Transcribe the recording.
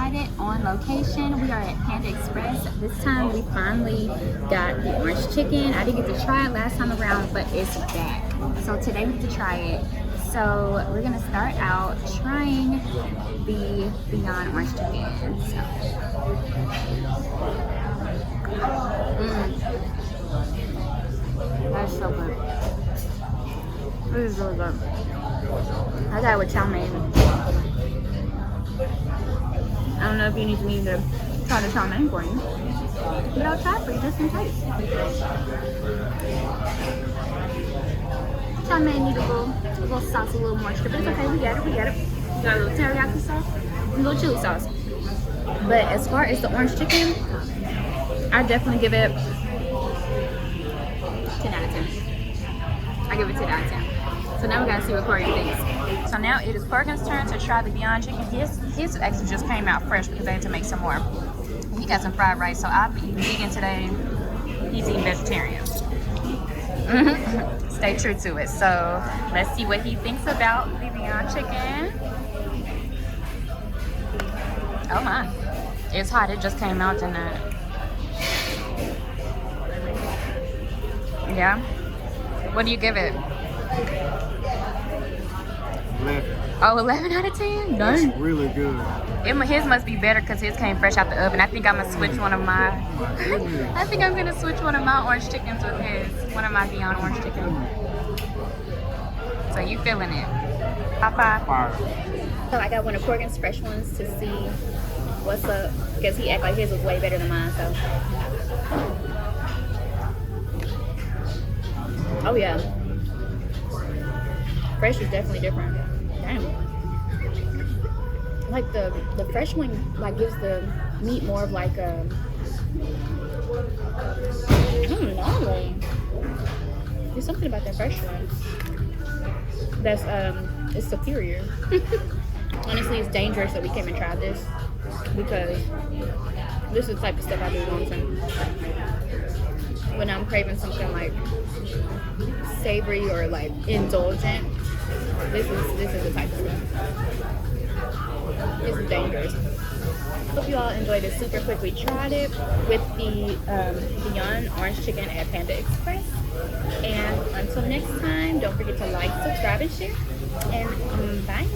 decided on location. We are at Panda Express. This time we finally got the orange chicken. I didn't get to try it last time around, but it's back. So today we get to try it. So we're gonna start out trying the Beyond Orange Chicken. So. That's so good. This is really good. I got it with chow mein. I don't know if you need me to try the chow mein for you, but I'll try it for you just in case. Chow mein need a little sauce, a little moisture, but it's okay. We got it. We got it. We got a little teriyaki sauce, and a little chili sauce. But as far as the orange chicken, I definitely give it 10 out of 10. I give it 10 out of 10. So now we gotta see what Corey thinks. So now it is Corrigan's turn to try the Beyond Chicken. His actually just came out fresh because I had to make some more. He got some fried rice, so I'll be eating vegan today. He's eating vegetarian. Stay true to it. So let's see what he thinks about the Beyond Chicken. Oh my, it's hot. It just came out tonight. Yeah. What do you give it? 11. Oh, 11 out of 10? Dang. That's really good. His must be better because his came fresh out the oven. I think I'm gonna switch one of my. I think I'm gonna switch one of my orange chickens with his. One of my Beyond Orange chicken. So you feeling it? High five. Fire. So I got one of Corrigan's fresh ones to see what's up because he acted like his was way better than mine. So. Oh yeah. Fresh is definitely different. Damn. Like the fresh one like gives the meat more of like a I don't know. There's something about that fresh one that's it's superior. Honestly, it's dangerous that we came and tried this because this is the type of stuff I do wanting when I'm craving something like savory or like indulgent. This is the type of stuff. This is dangerous. Hope you all enjoyed this super quick. We tried it with the Beyond Orange Chicken at Panda Express. And until next time, don't forget to like, subscribe, and share. And bye.